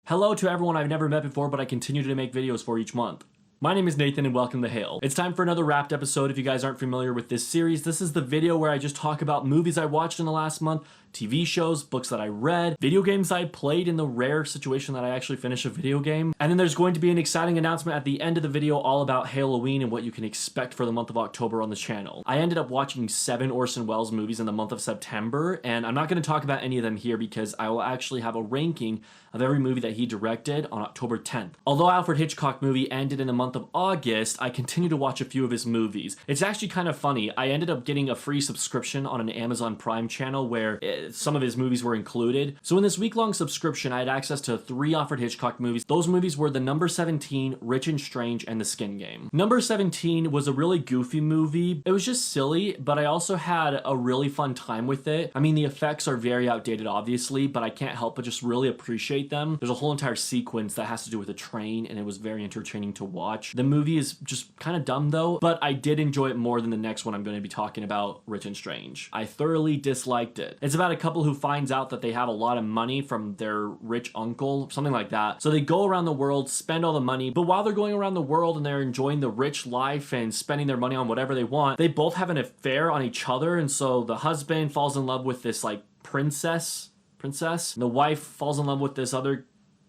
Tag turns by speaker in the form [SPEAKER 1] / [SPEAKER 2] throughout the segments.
[SPEAKER 1] Hello to everyone I've never met before, but I continue to make videos for each month. My name is Nathan and welcome to Hale. It's time for another wrapped episode. If you guys aren't familiar with this series, this is the video where I just talk about movies I watched in the last month, TV shows, books that I read, video games I played in the rare situation that I actually finish a video game. And then there's going to be an exciting announcement at the end of the video all about HALEoween and what you can expect for the month of October on the channel. I ended up watching 7 Orson Welles movies in the month of September, and I'm not going to talk about any of them here because I will actually have a ranking of every movie that he directed on October 10th. Although Alfred Hitchcock movie ended in the month of August, I continue to watch a few of his movies. It's actually kind of funny. I ended up getting a free subscription on an Amazon Prime channel where some of his movies were included. So in this week-long subscription, I had access to 3 Alfred Hitchcock movies. Those movies were The Number 17, Rich and Strange, and The Skin Game. Number 17 was a really goofy movie. It was just silly, but I also had a really fun time with it. I mean, the effects are very outdated, obviously, but I can't help but just really appreciate them. There's a whole entire sequence that has to do with a train, and it was very entertaining to watch. The movie is just kind of dumb though, but I did enjoy it more than the next one I'm going to be talking about, Rich and Strange. I thoroughly disliked it. It's about a couple who finds out that they have a lot of money from their rich uncle, something like that. So they go around the world, spend all the money, but while they're going around the world and they're enjoying the rich life and spending their money on whatever they want, they both have an affair on each other, and so the husband falls in love with this like princess, and the wife falls in love with this other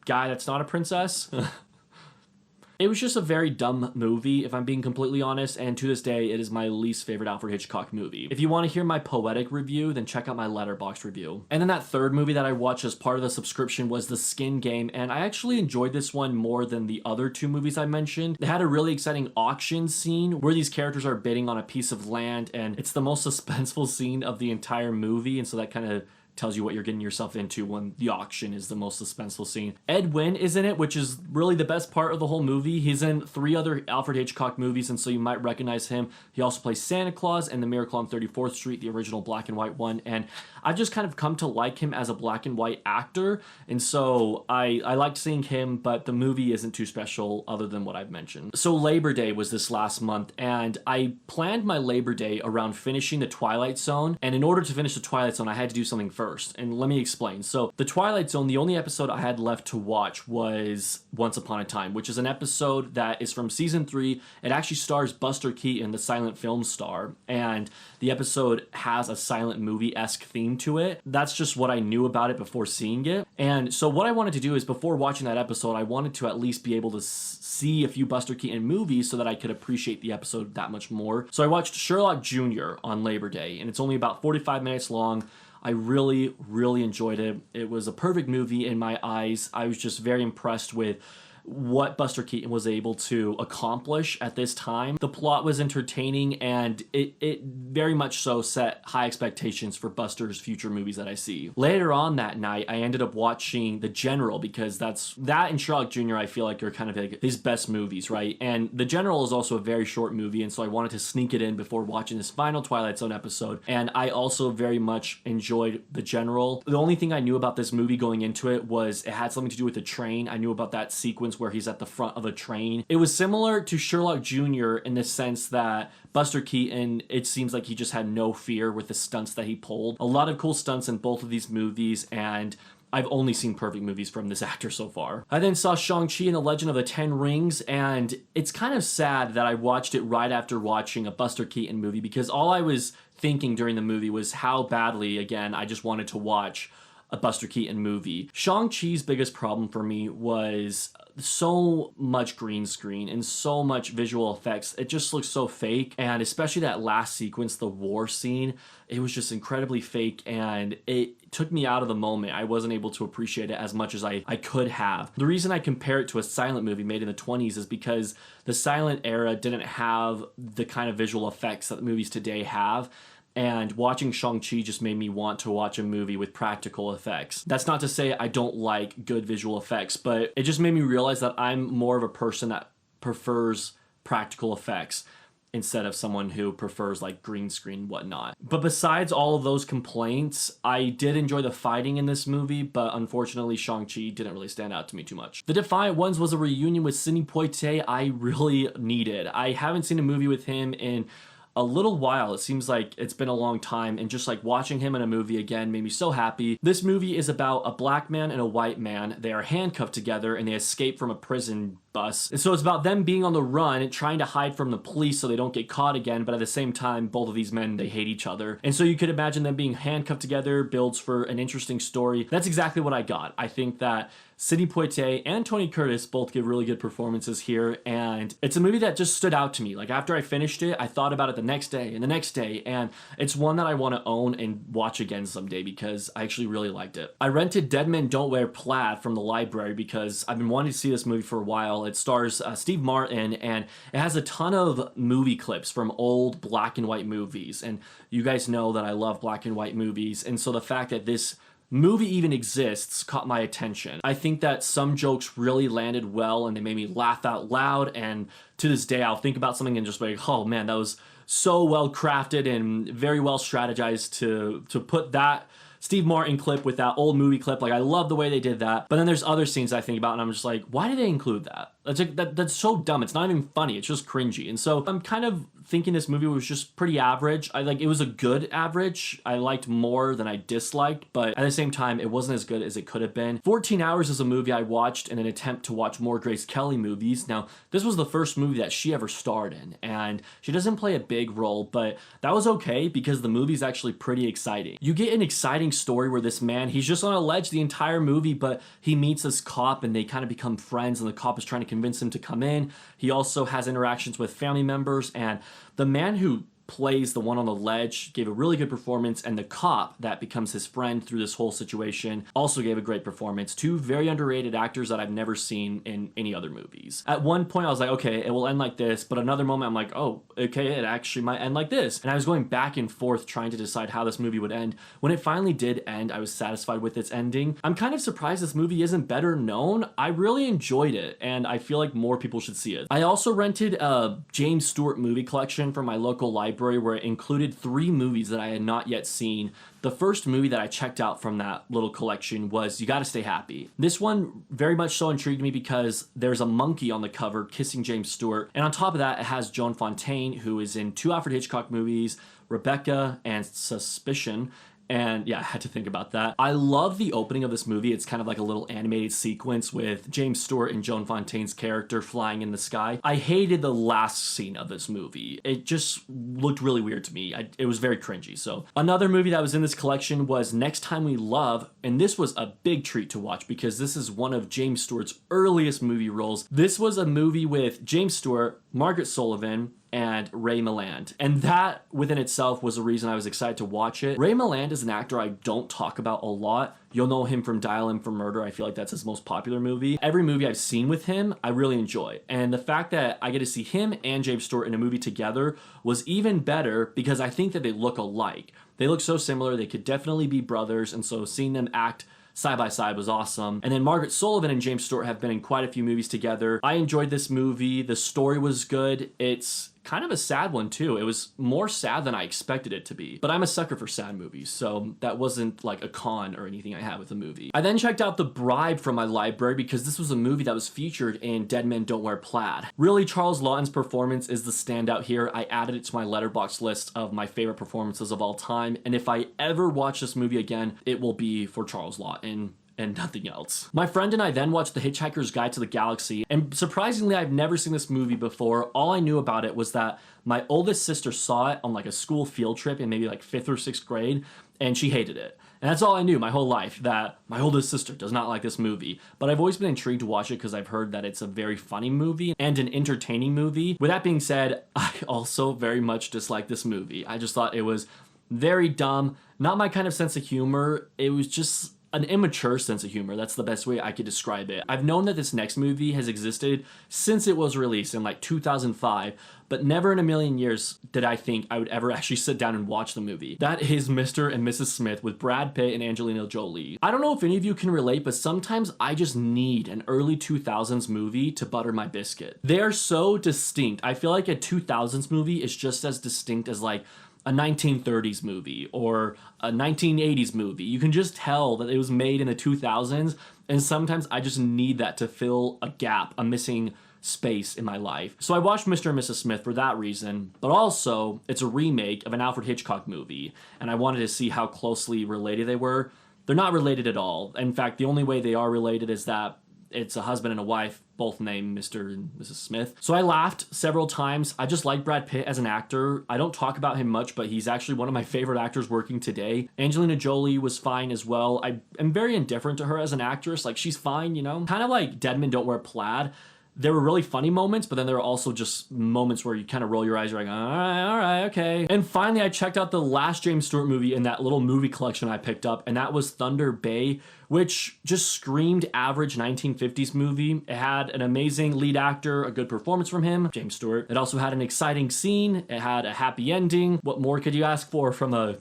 [SPEAKER 1] guy that's not a princess. It was just a very dumb movie, if I'm being completely honest, and to this day, it is my least favorite Alfred Hitchcock movie. If you want to hear my poetic review, then check out my Letterboxd review. And then that third movie that I watched as part of the subscription was The Skin Game, and I actually enjoyed this one more than the other 2 movies I mentioned. It had a really exciting auction scene where these characters are bidding on a piece of land, and it's the most suspenseful scene of the entire movie, and so that kind of tells you what you're getting yourself into when the auction is the most suspenseful scene. Ed Wynn is in it, which is really the best part of the whole movie. He's in 3 other Alfred Hitchcock movies, and so you might recognize him. He also plays Santa Claus in The Miracle on 34th Street, the original black and white one, and I've just kind of come to like him as a black and white actor, and so I liked seeing him, but the movie isn't too special other than what I've mentioned. So Labor Day was this last month, and I planned my Labor Day around finishing the Twilight Zone, and in order to finish the Twilight Zone, I had to do something first. And let me explain. So the Twilight Zone, the only episode I had left to watch was Once Upon a Time, which is an episode that is from season 3. It actually stars Buster Keaton, the silent film star, and the episode has a silent movie-esque theme to it. That's just what I knew about it before seeing it. And so what I wanted to do is before watching that episode, I wanted to at least be able to see a few Buster Keaton movies so that I could appreciate the episode that much more. So I watched Sherlock Jr. on Labor Day, and it's only about 45 minutes long. I really, really enjoyed it. It was a perfect movie in my eyes. I was just very impressed with what Buster Keaton was able to accomplish at this time. The plot was entertaining, and it very much so set high expectations for Buster's future movies that I see. Later on that night, I ended up watching The General because that and Sherlock Jr. I feel like are kind of like his best movies, right? And The General is also a very short movie, and so I wanted to sneak it in before watching this final Twilight Zone episode, and I also very much enjoyed The General. The only thing I knew about this movie going into it was it had something to do with the train. I knew about that sequence where he's at the front of a train. It was similar to Sherlock Jr. in the sense that Buster Keaton, it seems like he just had no fear with the stunts that he pulled. A lot of cool stunts in both of these movies, and I've only seen perfect movies from this actor so far. I then saw Shang-Chi and the Legend of the Ten Rings, and it's kind of sad that I watched it right after watching a Buster Keaton movie because all I was thinking during the movie was how badly, again, I just wanted to watch a Buster Keaton movie. Shang-Chi's biggest problem for me was so much green screen and so much visual effects. It just looks so fake, and especially that last sequence, the war scene, it was just incredibly fake, and it took me out of the moment. I wasn't able to appreciate it as much as I could have. The reason I compare it to a silent movie made in the 20s is because the silent era didn't have the kind of visual effects that the movies today have. And watching Shang-Chi just made me want to watch a movie with practical effects. That's not to say I don't like good visual effects, but it just made me realize that I'm more of a person that prefers practical effects instead of someone who prefers like green screen and whatnot. But besides all of those complaints, I did enjoy the fighting in this movie, but unfortunately Shang-Chi didn't really stand out to me too much. The Defiant Ones was a reunion with Sidney Poitier I really needed. I haven't seen a movie with him in a little while. It seems like it's been a long time, and just like watching him in a movie again made me so happy. This movie is about a black man and a white man. They are handcuffed together and they escape from a prison bus. And so it's about them being on the run and trying to hide from the police so they don't get caught again, but at the same time, both of these men, they hate each other. And so you could imagine them being handcuffed together builds for an interesting story. That's exactly what I got. I think that Sidney Poitier and Tony Curtis both give really good performances here, and it's a movie that just stood out to me. Like, after I finished it, I thought about it the next day and the next day, and it's one that I want to own and watch again someday because I actually really liked it. I rented Dead Men Don't Wear Plaid from the library because I've been wanting to see this movie for a while. It stars Steve Martin, and it has a ton of movie clips from old black and white movies, and you guys know that I love black and white movies, and so the fact that this movie even exists caught my attention. I think that some jokes really landed well and they made me laugh out loud, and to this day I'll think about something and just be like, oh man, that was so well crafted and very well strategized to put that Steve Martin clip with that old movie clip. Like, I love the way they did that. But then there's other scenes I think about and I'm just like, why did they include that? That's so dumb. It's not even funny. It's just cringy. And so I'm kind of thinking this movie was just pretty average. It was a good average. I liked more than I disliked, but at the same time, it wasn't as good as it could have been. 14 Hours is a movie I watched in an attempt to watch more Grace Kelly movies. Now, this was the first movie that she ever starred in, and she doesn't play a big role, but that was okay because the movie's actually pretty exciting. You get an exciting story where this man, he's just on a ledge the entire movie, but he meets this cop and they kind of become friends, and the cop is trying to convince him to come in. He also has interactions with family members, and the man who plays the one on the ledge gave a really good performance, and the cop that becomes his friend through this whole situation also gave a great performance. Two very underrated actors that I've never seen in any other movies. At one point I was like, okay, it will end like this, but another moment I'm like, oh, okay, it actually might end like this. And I was going back and forth trying to decide how this movie would end. When it finally did end, I was satisfied with its ending. I'm kind of surprised this movie isn't better known. I really enjoyed it, and I feel like more people should see it. I also rented a James Stewart movie collection from my local library where it included 3 movies that I had not yet seen. The first movie that I checked out from that little collection was You Gotta Stay Happy. This one very much so intrigued me because there's a monkey on the cover kissing James Stewart, and on top of that it has Joan Fontaine, who is in 2 Alfred Hitchcock movies, Rebecca and Suspicion. And yeah, I had to think about that. I love the opening of this movie. It's kind of like a little animated sequence with James Stewart and Joan Fontaine's character flying in the sky. I hated the last scene of this movie. It just looked really weird to me. It was very cringy. So another movie that was in this collection was Next Time We Love, and this was a big treat to watch because this is one of James Stewart's earliest movie roles. This was a movie with James Stewart, Margaret Sullivan, and Ray Milland. And that within itself was a reason I was excited to watch it. Ray Milland is an actor I don't talk about a lot. You'll know him from Dial M for Murder. I feel like that's his most popular movie. Every movie I've seen with him, I really enjoy. And the fact that I get to see him and James Stewart in a movie together was even better because I think that they look alike. They look so similar. They could definitely be brothers. And so seeing them act side by side was awesome. And then Margaret Sullivan and James Stewart have been in quite a few movies together. I enjoyed this movie. The story was good. It's kind of a sad one too. It was more sad than I expected it to be. But I'm a sucker for sad movies, so that wasn't like a con or anything I had with the movie. I then checked out The Bribe from my library because this was a movie that was featured in Dead Men Don't Wear Plaid. Really, Charles Laughton's performance is the standout here. I added it to my Letterboxd list of my favorite performances of all time, and if I ever watch this movie again, it will be for Charles Laughton and nothing else. My friend and I then watched The Hitchhiker's Guide to the Galaxy, and surprisingly, I've never seen this movie before. All I knew about it was that my oldest sister saw it on like a school field trip in maybe like 5th or 6th grade, and she hated it. And that's all I knew my whole life, that my oldest sister does not like this movie. But I've always been intrigued to watch it because I've heard that it's a very funny movie and an entertaining movie. With that being said, I also very much dislike this movie. I just thought it was very dumb, not my kind of sense of humor. It was just an immature sense of humor. That's the best way I could describe it. I've known that this next movie has existed since it was released in like 2005, but never in a million years did I think I would ever actually sit down and watch the movie. That is Mr. and Mrs. Smith with Brad Pitt and Angelina Jolie. I don't know if any of you can relate, but sometimes I just need an early 2000s movie to butter my biscuit. They are so distinct. I feel like a 2000s movie is just as distinct as like a 1930s movie or a 1980s movie. You can just tell that it was made in the 2000s, and sometimes I just need that to fill a gap, a missing space in my life. So I watched Mr. and Mrs. Smith for that reason, but also it's a remake of an Alfred Hitchcock movie, and I wanted to see how closely related they were. They're not related at all. In fact, the only way they are related is that it's a husband and a wife, both named Mr. and Mrs. Smith. So I laughed several times. I just like Brad Pitt as an actor. I don't talk about him much, but he's actually one of my favorite actors working today. Angelina Jolie was fine as well. I am very indifferent to her as an actress. Like, she's fine, you know? Kind of like Dead Men Don't Wear Plaid. There were really funny moments, but then there were also just moments where you kind of roll your eyes, you're like, all right, okay. And finally, I checked out the last James Stewart movie in that little movie collection I picked up, and that was Thunder Bay, which just screamed average 1950s movie. It had an amazing lead actor, a good performance from him, James Stewart. It also had an exciting scene. It had a happy ending. What more could you ask for from a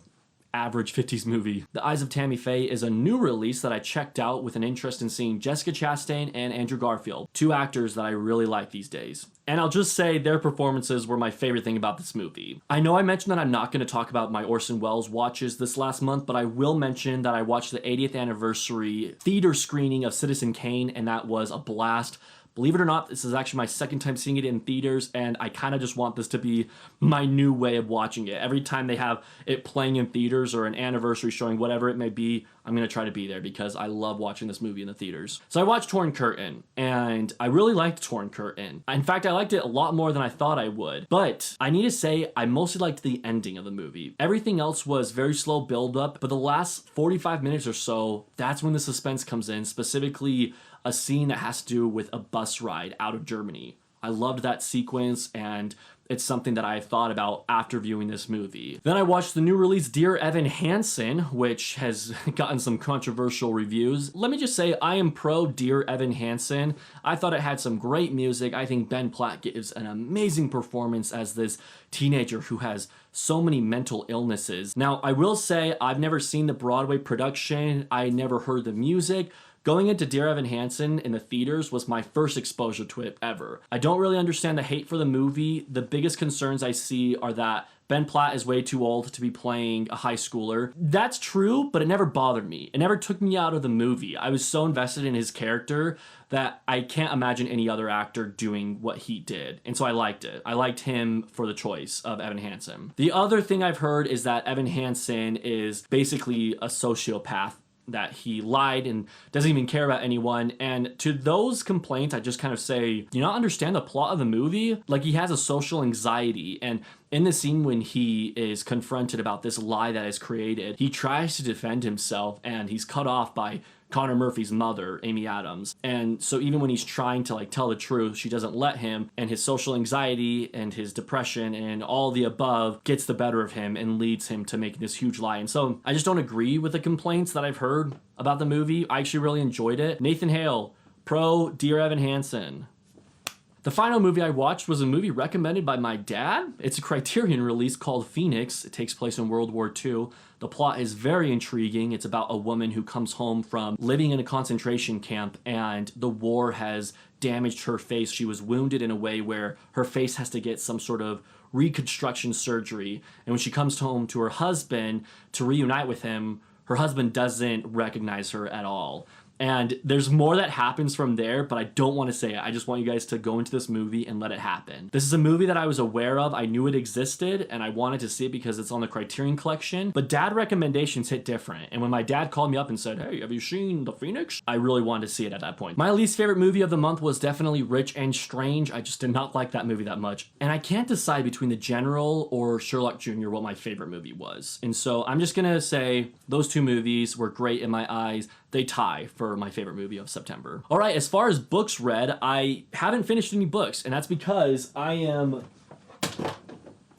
[SPEAKER 1] average 50s movie? The Eyes of Tammy Faye is a new release that I checked out with an interest in seeing Jessica Chastain and Andrew Garfield, two actors that I really like these days. And I'll just say their performances were my favorite thing about this movie. I know I mentioned that I'm not going to talk about my Orson Welles watches this last month, but I will mention that I watched the 80th anniversary theater screening of Citizen Kane, and that was a blast. Believe it or not, this is actually my second time seeing it in theaters, and I kind of just want this to be my new way of watching it. Every time they have it playing in theaters or an anniversary showing, whatever it may be, I'm going to try to be there because I love watching this movie in the theaters. So I watched Torn Curtain, and I really liked Torn Curtain. In fact, I liked it a lot more than I thought I would. But I need to say, I mostly liked the ending of the movie. Everything else was very slow build-up, but the last 45 minutes or so, that's when the suspense comes in, specifically a scene that has to do with a bus ride out of Germany. I loved that sequence, and it's something that I thought about after viewing this movie. Then I watched the new release Dear Evan Hansen, which has gotten some controversial reviews. Let me just say, I am pro Dear Evan Hansen. I thought it had some great music. I think Ben Platt gives an amazing performance as this teenager who has so many mental illnesses. Now, I will say, I've never seen the Broadway production. I never heard the music. Going into Dear Evan Hansen in the theaters was my first exposure to it ever. I don't really understand the hate for the movie. The biggest concerns I see are that Ben Platt is way too old to be playing a high schooler. That's true, but it never bothered me. It never took me out of the movie. I was so invested in his character that I can't imagine any other actor doing what he did. And so I liked it. I liked him for the choice of Evan Hansen. The other thing I've heard is that Evan Hansen is basically a sociopath, that he lied and doesn't even care about anyone. And to those complaints, I just kind of say, do you not understand the plot of the movie? Like, he has a social anxiety, and in the scene when he is confronted about this lie that is created, he tries to defend himself, and he's cut off by Connor Murphy's mother, Amy Adams. And so even when he's trying to tell the truth, she doesn't let him, and his social anxiety and his depression and all the above gets the better of him and leads him to making this huge lie. And so I just don't agree with the complaints that I've heard about the movie. I actually really enjoyed it. Nathan Hale, pro Dear Evan Hansen. The final movie I watched was a movie recommended by my dad. It's a Criterion release called Phoenix. It takes place in World War II. The plot is very intriguing. It's about a woman who comes home from living in a concentration camp, and the war has damaged her face. She was wounded in a way where her face has to get some sort of reconstruction surgery. And when she comes home to her husband to reunite with him, her husband doesn't recognize her at all. And there's more that happens from there, but I don't want to say it. I just want you guys to go into this movie and let it happen. This is a movie that I was aware of. I knew it existed, and I wanted to see it because it's on the Criterion Collection. But dad recommendations hit different. And when my dad called me up and said, hey, have you seen The Phoenix? I really wanted to see it at that point. My least favorite movie of the month was definitely Rich and Strange. I just did not like that movie that much. And I can't decide between The General or Sherlock Jr. what my favorite movie was. And so I'm just gonna say those two movies were great in my eyes. They tie for my favorite movie of September. All right, as far as books read, I haven't finished any books, and that's because I am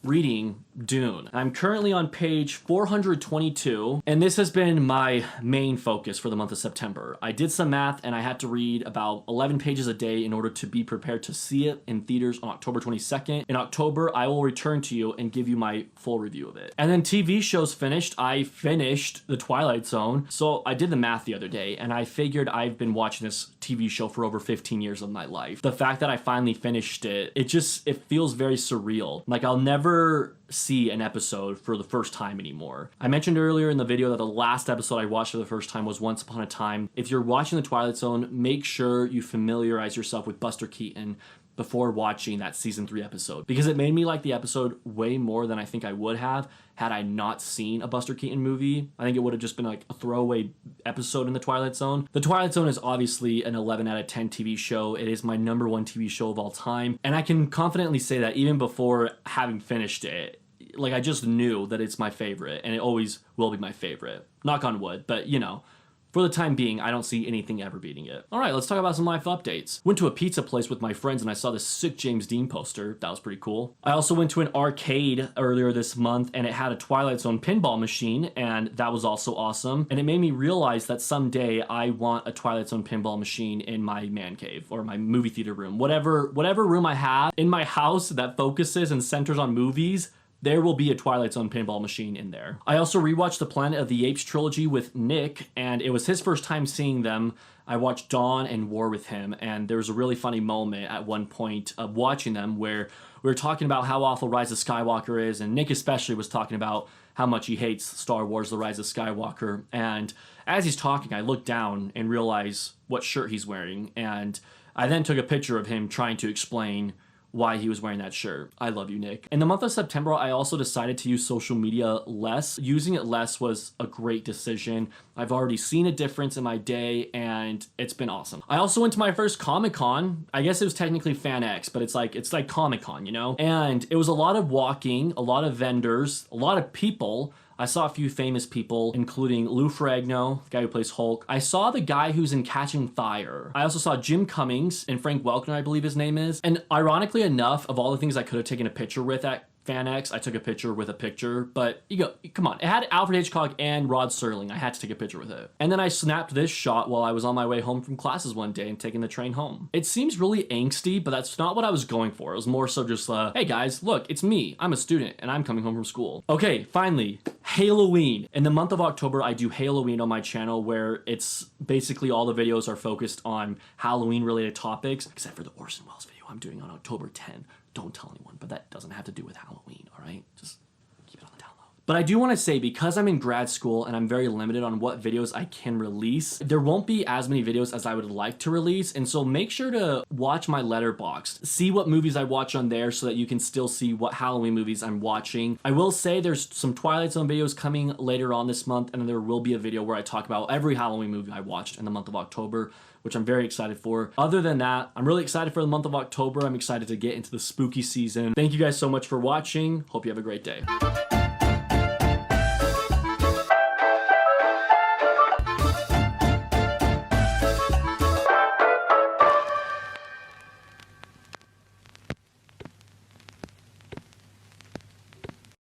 [SPEAKER 1] reading Dune. I'm currently on page 422, and this has been my main focus for the month of September. I did some math, and I had to read about 11 pages a day in order to be prepared to see it in theaters on October 22nd. In October, I will return to you and give you my full review of it. And then TV shows finished. I finished The Twilight Zone. So I did the math the other day, and I figured I've been watching this TV show for over 15 years of my life. The fact that I finally finished it, it feels very surreal. Like, I'll never see an episode for the first time anymore. I mentioned earlier in the video that the last episode I watched for the first time was Once Upon a Time. If you're watching The Twilight Zone, make sure you familiarize yourself with Buster Keaton. before watching that season 3 episode, because it made me like the episode way more than I think I would have had I not seen a Buster Keaton movie. I think it would have just been like a throwaway episode in the Twilight Zone. The Twilight Zone is obviously an 11 out of 10 TV show. It is my #1 TV show of all time, and I can confidently say that even before having finished it. Like, I just knew that it's my favorite, and it always will be my favorite. Knock on wood, but you know, for the time being, I don't see anything ever beating it. All right, let's talk about some life updates. Went to a pizza place with my friends and I saw this sick James Dean poster. That was pretty cool. I also went to an arcade earlier this month and it had a Twilight Zone pinball machine, and that was also awesome. And it made me realize that someday I want a Twilight Zone pinball machine in my man cave or my movie theater room. Whatever room I have in my house that focuses and centers on movies, there will be a Twilight Zone pinball machine in there. I also rewatched the Planet of the Apes trilogy with Nick, and it was his first time seeing them. I watched Dawn and War with him, and there was a really funny moment at one point of watching them where we were talking about how awful Rise of Skywalker is, and Nick especially was talking about how much he hates Star Wars: The Rise of Skywalker. And as he's talking, I look down and realize what shirt he's wearing, and I then took a picture of him trying to explain why he was wearing that shirt. I love you, Nick. In the month of September, I also decided to use social media less. Using it less was a great decision. I've already seen a difference in my day, and it's been awesome. I also went to my first Comic-Con. I guess it was technically FanX, but it's like Comic-Con, you know? And it was a lot of walking, a lot of vendors, a lot of people. I saw a few famous people, including Lou Ferrigno, the guy who plays Hulk. I saw the guy who's in Catching Fire. I also saw Jim Cummings and Frank Welker, I believe his name is. And ironically enough, of all the things I could have taken a picture with at FanX, I took a picture with a picture, but come on. It had Alfred Hitchcock and Rod Serling. I had to take a picture with it. And then I snapped this shot while I was on my way home from classes one day and taking the train home. It seems really angsty, but that's not what I was going for. It was more so just, hey guys, look, it's me. I'm a student and I'm coming home from school. Okay, finally, HALEoween. In the month of October, I do HALEoween on my channel, where it's basically all the videos are focused on Halloween related topics, except for the Orson Welles video I'm doing on October 10. Don't tell anyone, but that doesn't have to do with Halloween, all right? Just keep it on the down low. But I do want to say, because I'm in grad school and I'm very limited on what videos I can release, there won't be as many videos as I would like to release, and so make sure to watch my letterboxd. See what movies I watch on there so that you can still see what Halloween movies I'm watching. I will say there's some Twilight Zone videos coming later on this month, and there will be a video where I talk about every Halloween movie I watched in the month of October, which I'm very excited for. Other than that, I'm really excited for the month of October. I'm excited to get into the spooky season. Thank you guys so much for watching. Hope you have a great day.